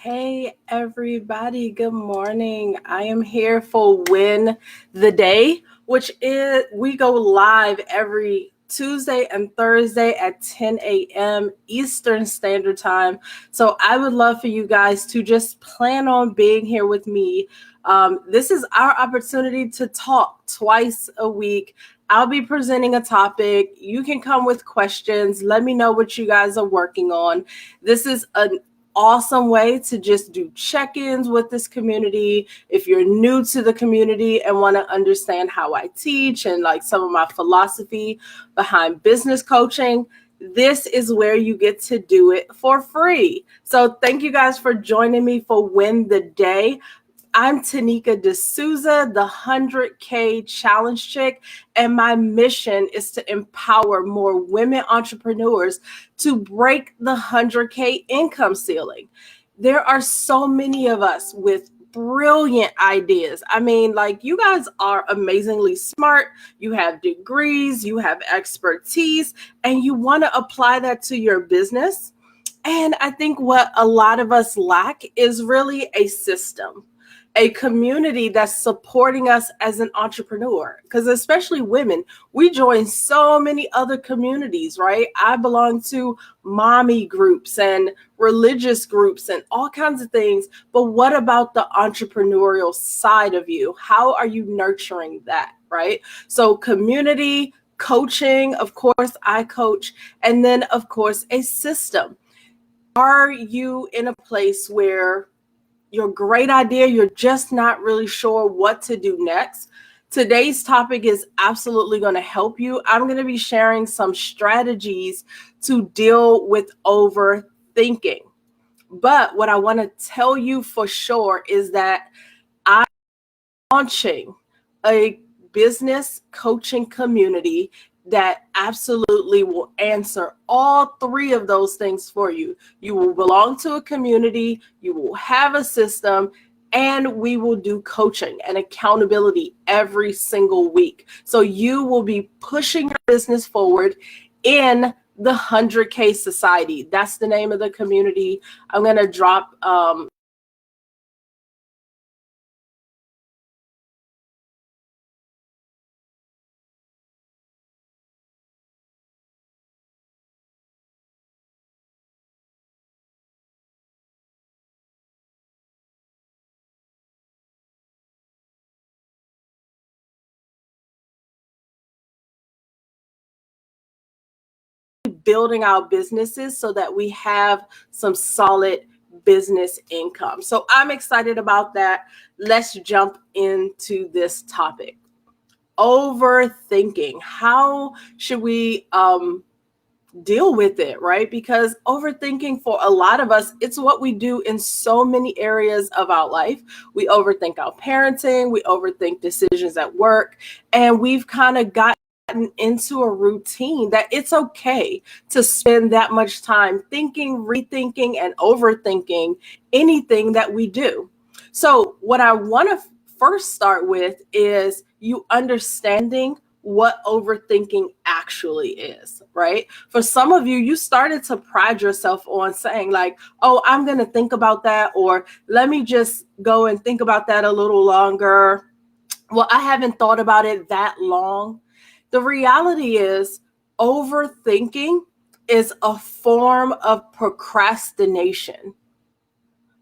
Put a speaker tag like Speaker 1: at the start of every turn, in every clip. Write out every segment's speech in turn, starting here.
Speaker 1: Hey everybody, good morning. I am here for Win the Day, which is we go live every Tuesday and Thursday at 10 a.m. Eastern Standard Time. So I would love for you guys to just plan on being here with me. This is our opportunity to talk twice a week. I'll be presenting a topic. You can come with questions. Let me know what you guys are working on. This is an awesome way to just do check-ins with this community. If you're new to the community and want to understand how I teach and like some of my philosophy behind business coaching, this is where you get to do it for free. So thank you guys for joining me for Win the Day. I'm Tanika D'Souza, the 100K Challenge Chick, and my mission is to empower more women entrepreneurs to break the 100K income ceiling. There are so many of us with brilliant ideas. I mean, like, you guys are amazingly smart. You have degrees, you have expertise, and you want to apply that to your business. And I think what a lot of us lack is really a system, a community that's supporting us as an entrepreneur. Because especially women, we join so many other communities, right? I belong to mommy groups and religious groups and all kinds of things. But what about the entrepreneurial side of you? How are you nurturing that, right? So community, coaching, of course, I coach, and then of course, a system. Are you in a place where your great idea, you're just not really sure what to do next? Today's topic is absolutely going to help you. I'm going to be sharing some strategies to deal with overthinking. But what I want to tell you for sure is that I'm launching a business coaching community that absolutely will answer all three of those things for you. You will belong to a community, you will have a system, and we will do coaching and accountability every single week. So you will be pushing your business forward in the 100K Society. That's the name of the community. I'm going to drop building our businesses so that we have some solid business income. So I'm excited about that. Let's jump into this topic. Overthinking. How should we deal with it, right? Because overthinking for a lot of us, it's what we do in so many areas of our life. We overthink our parenting, we overthink decisions at work, and we've kind of gotten into a routine that it's okay to spend that much time thinking, rethinking, and overthinking anything that we do. So what I want to first start with is you understanding what overthinking actually is, right? For some of you, you started to pride yourself on saying like, oh, I'm going to think about that, or let me just go and think about that a little longer. Well, I haven't thought about it that long. The reality is overthinking is a form of procrastination.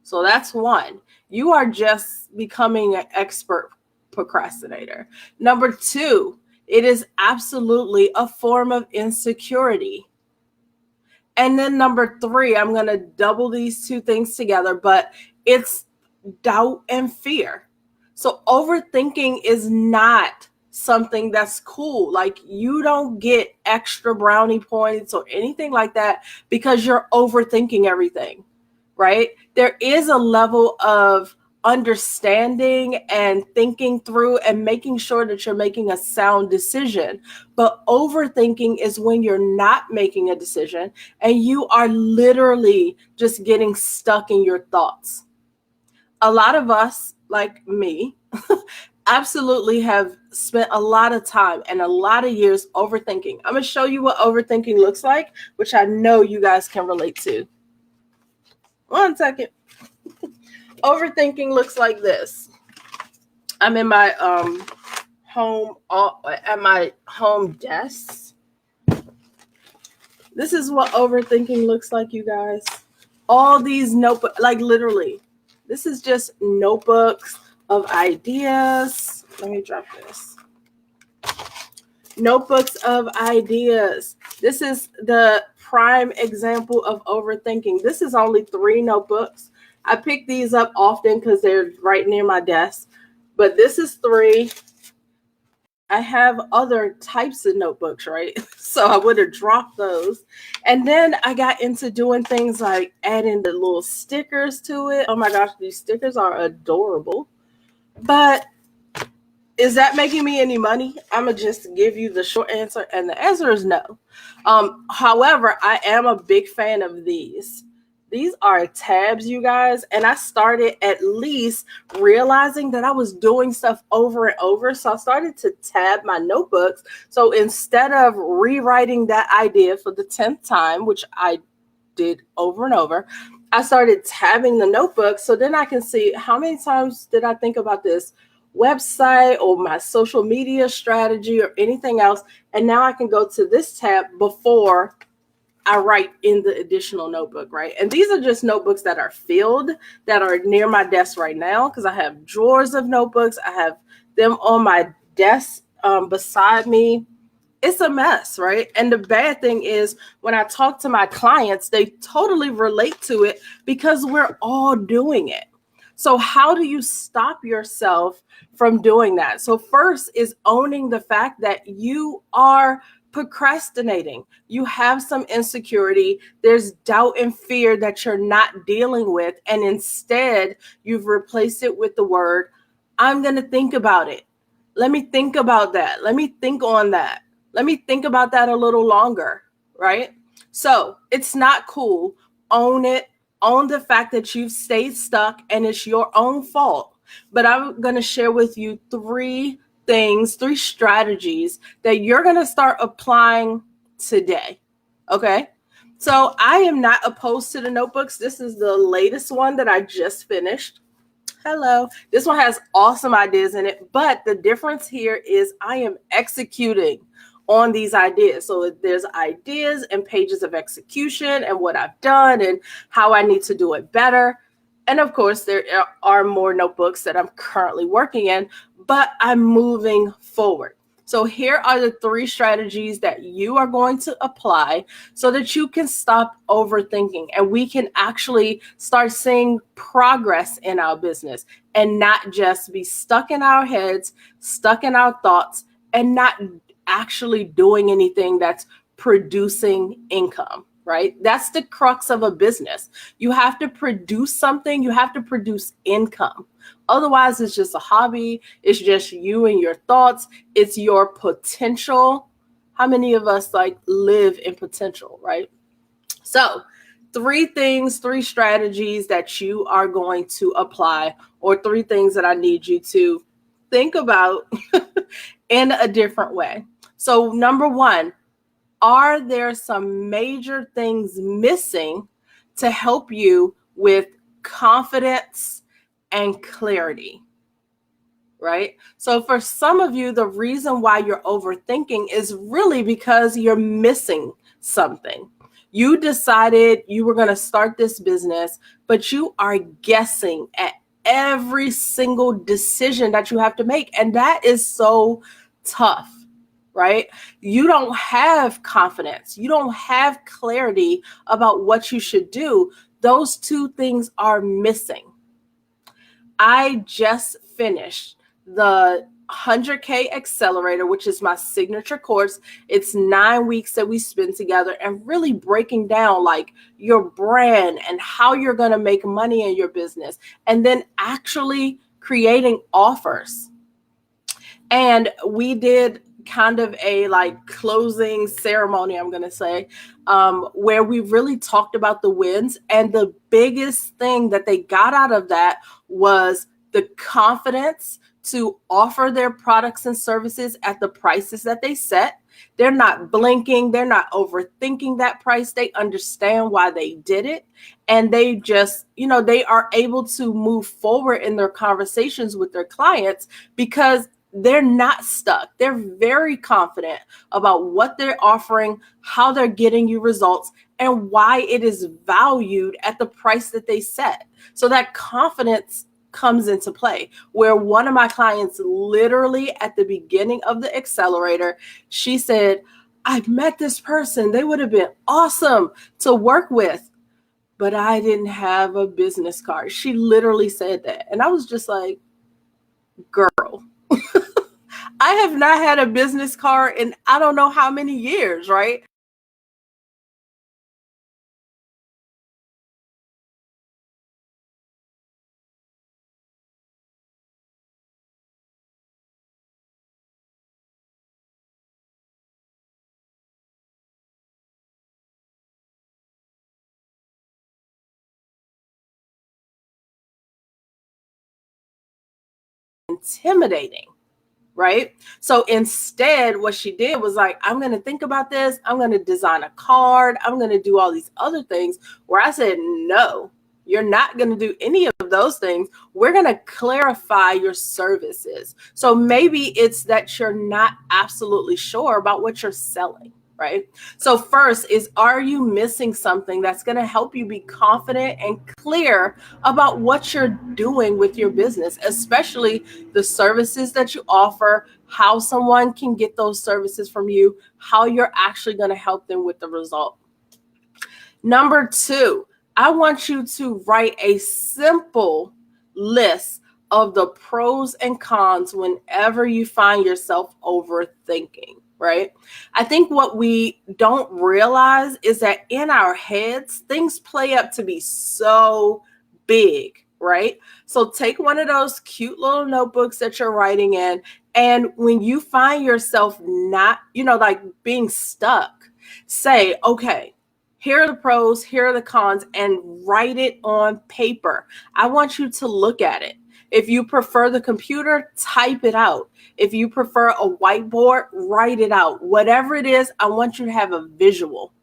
Speaker 1: So that's one. You are just becoming an expert procrastinator. Number two, it is absolutely a form of insecurity. And then number three, I'm going to double these two things together, but it's doubt and fear. So overthinking is not something that's cool. Like, you don't get extra brownie points or anything like that because you're overthinking everything, right? There is a level of understanding and thinking through and making sure that you're making a sound decision. But overthinking is when you're not making a decision and you are literally just getting stuck in your thoughts. A lot of us, like me, absolutely have spent a lot of time and a lot of years overthinking. I'm going to show you what overthinking looks like, which I know you guys can relate to. One second. Overthinking looks like this. I'm in my home at my home desk. This is what overthinking looks like, you guys. All these notebooks, like literally, this is just notebooks of ideas. Let me drop this. Notebooks of ideas. This is the prime example of overthinking. This is only 3 notebooks. I pick these up often because they're right near my desk, but this is 3. I have other types of notebooks, right? So I would have dropped those. And then I got into doing things like adding the little stickers to it. Oh my gosh, these stickers are adorable. But is that making me any money? I'm going to just give you the short answer, and the answer is no. However, I am a big fan of these. These are tabs, you guys, and I started at least realizing that I was doing stuff over and over. So I started to tab my notebooks. So instead of rewriting that idea for the 10th time, which I did over and over, I started tabbing the notebook. So then I can see how many times did I think about this website or my social media strategy or anything else. And now I can go to this tab before I write in the additional notebook, right? And these are just notebooks that are filled, that are near my desk right now, because I have drawers of notebooks. I have them on my desk beside me. It's a mess, right? And the bad thing is when I talk to my clients, they totally relate to it because we're all doing it. So how do you stop yourself from doing that? So first is owning the fact that you are procrastinating. You have some insecurity. There's doubt and fear that you're not dealing with. And instead, you've replaced it with the word, I'm going to think about it. Let me think about that. Let me think on that. Let me think about that a little longer, right? So it's not cool. Own it. Own the fact that you've stayed stuck and it's your own fault. But I'm going to share with you 3 strategies that you're going to start applying today. Okay. So I am not opposed to the notebooks. This is the latest one that I just finished. Hello. This one has awesome ideas in it, but the difference here is I am executing on these ideas. So there's ideas and pages of execution and what I've done and how I need to do it better. And of course, there are more notebooks that I'm currently working in, but I'm moving forward. So here are the 3 strategies that you are going to apply so that you can stop overthinking and we can actually start seeing progress in our business and not just be stuck in our heads, stuck in our thoughts, and not actually doing anything that's producing income, right? That's the crux of a business. You have to produce something. You have to produce income. Otherwise, it's just a hobby. It's just you and your thoughts. It's your potential. How many of us live in potential, right? So 3 strategies that you are going to apply, or 3 things that I need you to think about in a different way. So number 1, are there some major things missing to help you with confidence and clarity, right? So for some of you, the reason why you're overthinking is really because you're missing something. You decided you were going to start this business, but you are guessing at every single decision that you have to make. And that is so tough, right? You don't have confidence. You don't have clarity about what you should do. Those 2 things are missing. I just finished the 100K Accelerator, which is my signature course. It's 9 weeks that we spend together and really breaking down your brand and how you're going to make money in your business, and then actually creating offers. And we did kind of a closing ceremony, I'm going to say, where we really talked about the wins. And the biggest thing that they got out of that was the confidence to offer their products and services at the prices that they set. They're not blinking. They're not overthinking that price. They understand why they did it. And they just, they are able to move forward in their conversations with their clients because they're not stuck. They're very confident about what they're offering, how they're getting you results, and why it is valued at the price that they set. So that confidence comes into play, where one of my clients literally at the beginning of the accelerator, she said, I've met this person. They would have been awesome to work with, but I didn't have a business card. She literally said that. And I was just like, girl, I have not had a business card in I don't know how many years, right? Intimidating. Right? So instead, what she did was like, I'm going to think about this. I'm going to design a card. I'm going to do all these other things, where I said, no, you're not going to do any of those things. We're going to clarify your services. So maybe it's that you're not absolutely sure about what you're selling. Right? So first is, are you missing something that's going to help you be confident and clear about what you're doing with your business, especially the services that you offer, how someone can get those services from you, how you're actually going to help them with the result. Number 2, I want you to write a simple list of the pros and cons whenever you find yourself overthinking, right? I think what we don't realize is that in our heads, things play up to be so big, right? So take one of those cute little notebooks that you're writing in. And when you find yourself not, like being stuck, say, okay, here are the pros, here are the cons, and write it on paper. I want you to look at it. If you prefer the computer, type it out. If you prefer a whiteboard, write it out. Whatever it is, I want you to have a visual.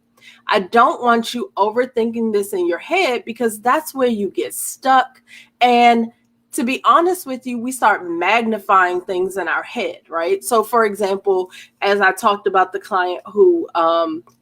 Speaker 1: I don't want you overthinking this in your head, because that's where you get stuck. And to be honest with you, we start magnifying things in our head, right? So for example, as I talked about the client who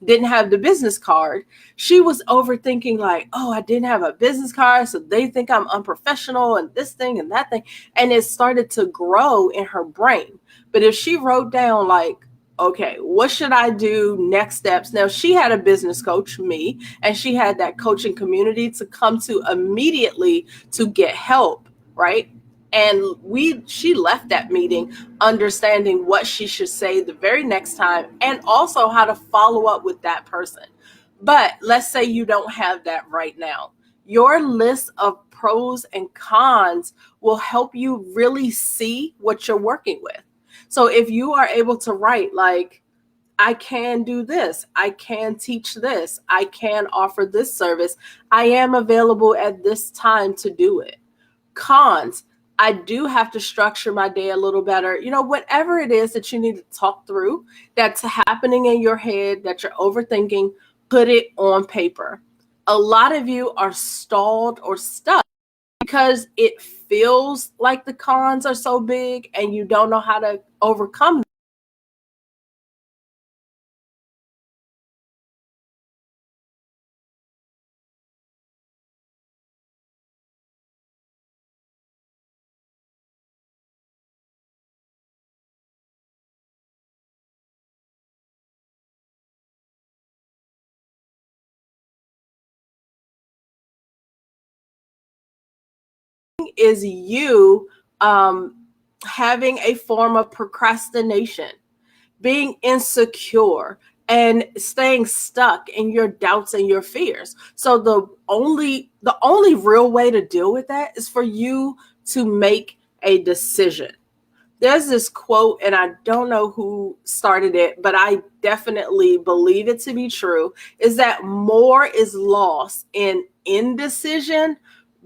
Speaker 1: didn't have the business card, she was overthinking like, oh, I didn't have a business card, so they think I'm unprofessional and this thing and that thing. And it started to grow in her brain. But if she wrote down like, okay, what should I do? Next steps. Now, she had a business coach, me, and she had that coaching community to come to immediately to get help, right? And she left that meeting understanding what she should say the very next time, and also how to follow up with that person. But let's say you don't have that right now. Your list of pros and cons will help you really see what you're working with. So if you are able to write like, I can do this, I can teach this, I can offer this service, I am available at this time to do it. Cons, I do have to structure my day a little better. Whatever it is that you need to talk through that's happening in your head that you're overthinking, put it on paper. A lot of you are stalled or stuck because it feels like the cons are so big and you don't know how to overcome them. Is you having a form of procrastination, being insecure, and staying stuck in your doubts and your fears. So the only real way to deal with that is for you to make a decision. There's this quote, and I don't know who started it, but I definitely believe it to be true, is that more is lost in indecision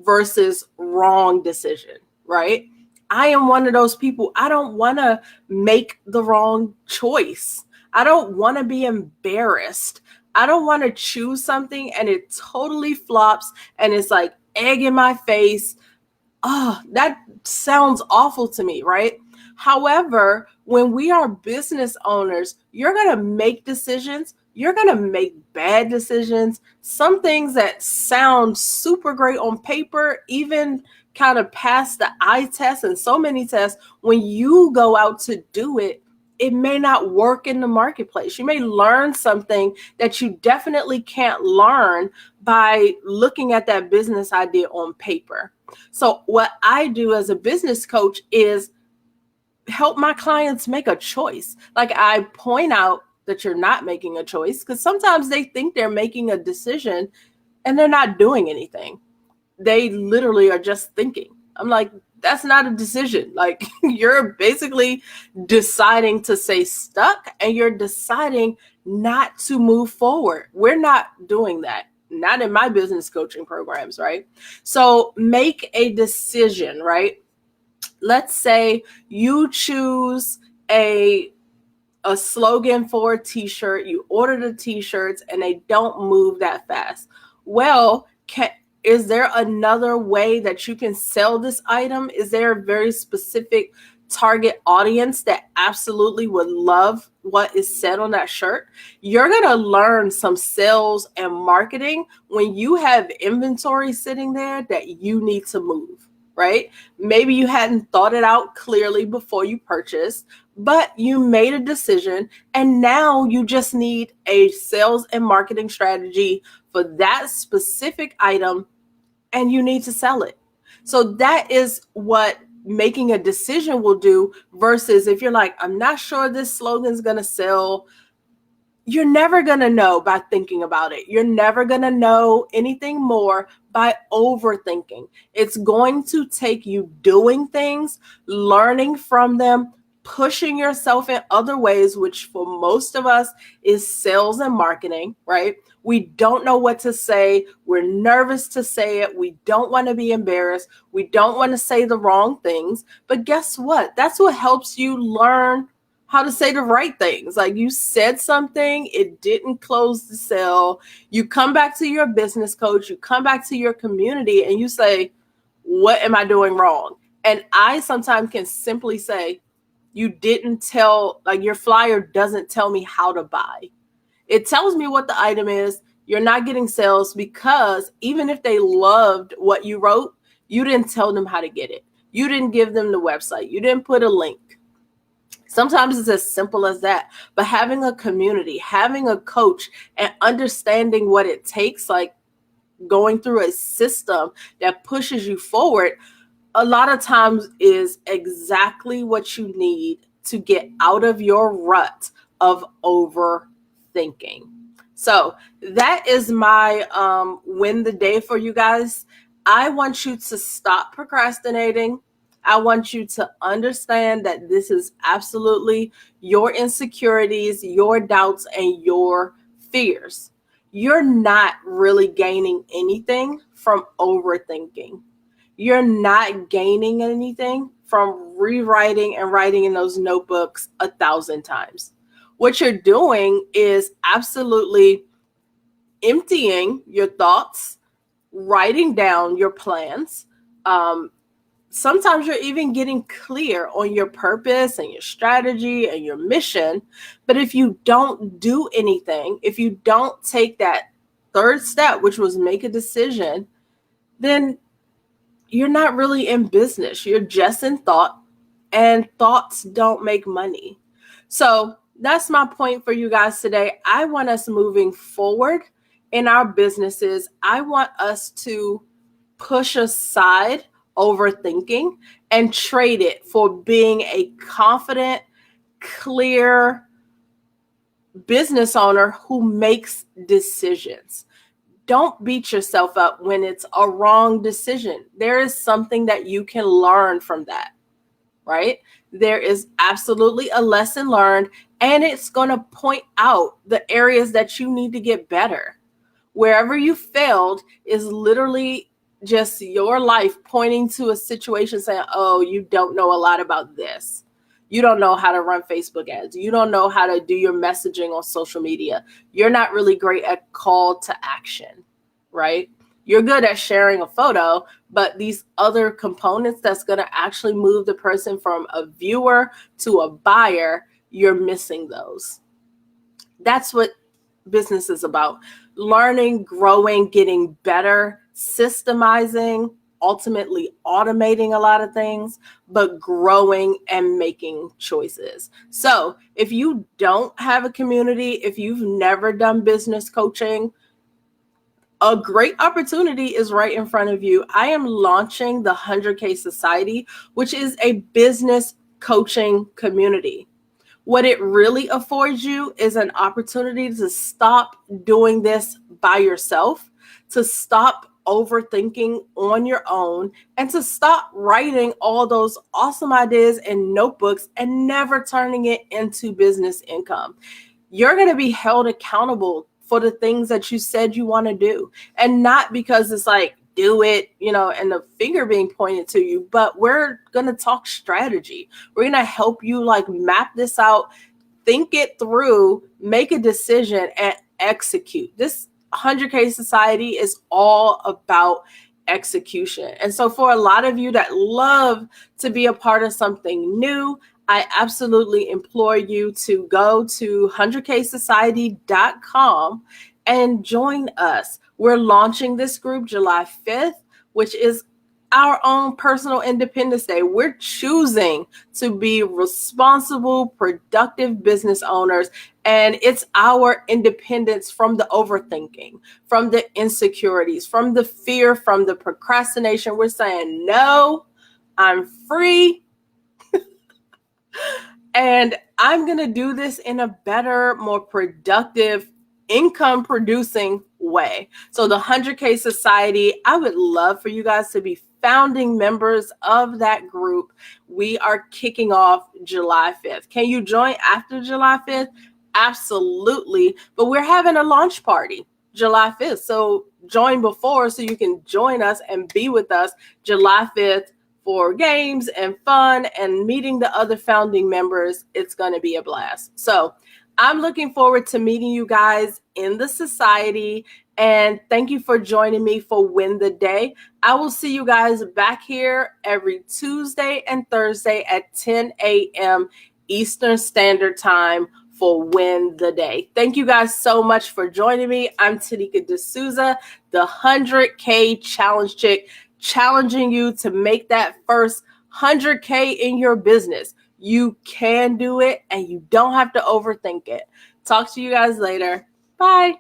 Speaker 1: versus wrong decision, right? I am one of those people. I don't want to make the wrong choice. I don't want to be embarrassed. I don't want to choose something and it totally flops and it's like egg in my face. Oh, that sounds awful to me, right? However, when we are business owners, you're going to make decisions. You're going to make bad decisions. Some things that sound super great on paper, even kind of pass the eye test and so many tests, when you go out to do it, it may not work in the marketplace. You may learn something that you definitely can't learn by looking at that business idea on paper. So what I do as a business coach is help my clients make a choice. Like I point out that you're not making a choice because sometimes they think they're making a decision and they're not doing anything. They literally are just thinking. I'm like, that's not a decision. Like you're basically deciding to stay stuck and you're deciding not to move forward. We're not doing that. Not in my business coaching programs, right? So make a decision, right? Let's say you choose a slogan for a t-shirt, you order the t-shirts and they don't move that fast. Well, is there another way that you can sell this item? Is there a very specific target audience that absolutely would love what is said on that shirt? You're going to learn some sales and marketing when you have inventory sitting there that you need to move, right? Maybe you hadn't thought it out clearly before you purchased, but you made a decision and now you just need a sales and marketing strategy for that specific item and you need to sell it. So that is what making a decision will do versus if you're like, I'm not sure this slogan is going to sell. You're never going to know by thinking about it. You're never going to know anything more by overthinking. It's going to take you doing things, learning from them, pushing yourself in other ways, which for most of us is sales and marketing, right? We don't know what to say. We're nervous to say it. We don't want to be embarrassed. We don't want to say the wrong things. But guess what? That's what helps you learn how to say the right things. Like you said something, it didn't close the sale. You come back to your business coach, you come back to your community and you say, what am I doing wrong? And I sometimes can simply say, you didn't tell, like your flyer doesn't tell me how to buy. It tells me what the item is. You're not getting sales because even if they loved what you wrote, you didn't tell them how to get it. You didn't give them the website. You didn't put a link. Sometimes it's as simple as that. But having a community, having a coach, and understanding what it takes, like going through a system that pushes you forward, a lot of times is exactly what you need to get out of your rut of overthinking. So that is my win the day for you guys. I want you to stop procrastinating. I want you to understand that this is absolutely your insecurities, your doubts, and your fears. You're not really gaining anything from overthinking. You're not gaining anything from rewriting and writing in those notebooks 1,000 times. What you're doing is absolutely emptying your thoughts, writing down your plans. Sometimes you're even getting clear on your purpose and your strategy and your mission. But if you don't do anything, if you don't take that third step, which was make a decision, then you're not really in business. You're just in thought, and thoughts don't make money. So that's my point for you guys today. I want us moving forward in our businesses. I want us to push aside overthinking and trade it for being a confident, clear business owner who makes decisions. Don't beat yourself up when it's a wrong decision. There is something that you can learn from that, right? There is absolutely a lesson learned, and it's going to point out the areas that you need to get better. Wherever you failed is literally just your life pointing to a situation saying, oh, you don't know a lot about this. You don't know how to run Facebook ads. You don't know how to do your messaging on social media. You're not really great at call to action, right? You're good at sharing a photo, but these other components that's going to actually move the person from a viewer to a buyer, you're missing those. That's what business is about. Learning, growing, getting better, systemizing, ultimately automating a lot of things, but growing and making choices. So if you don't have a community, if you've never done business coaching, a great opportunity is right in front of you. I am launching the 100K Society, which is a business coaching community. What it really affords you is an opportunity to stop doing this by yourself, to stop overthinking on your own, and to stop writing all those awesome ideas in notebooks and never turning it into business income. You're going to be held accountable for the things that you said you want to do, and not because it's like, do it, and the finger being pointed to you, but we're going to talk strategy. We're going to help you map this out, think it through, make a decision, and execute. This 100K Society is all about execution. And so for a lot of you that love to be a part of something new, I absolutely implore you to go to 100ksociety.com and join us. We're launching this group July 5th, which is our own personal Independence Day. We're choosing to be responsible, productive business owners, and it's our independence from the overthinking, from the insecurities, from the fear, from the procrastination. We're saying, no, I'm free. And I'm going to do this in a better, more productive, income producing way. So the 100K Society, I would love for you guys to be founding members of that group. We are kicking off July 5th. Can you join after July 5th? Absolutely. But we're having a launch party July 5th. So join before so you can join us and be with us July 5th. For games and fun and meeting the other founding members. It's going to be a blast. So I'm looking forward to meeting you guys in the society. And thank you for joining me for Win the Day. I will see you guys back here every Tuesday and Thursday at 10 a.m. Eastern Standard Time for Win the Day. Thank you guys so much for joining me. I'm Tanika D'Souza, the 100K Challenge Chick, challenging you to make that first 100K in your business. You can do it and you don't have to overthink it. Talk to you guys later. Bye.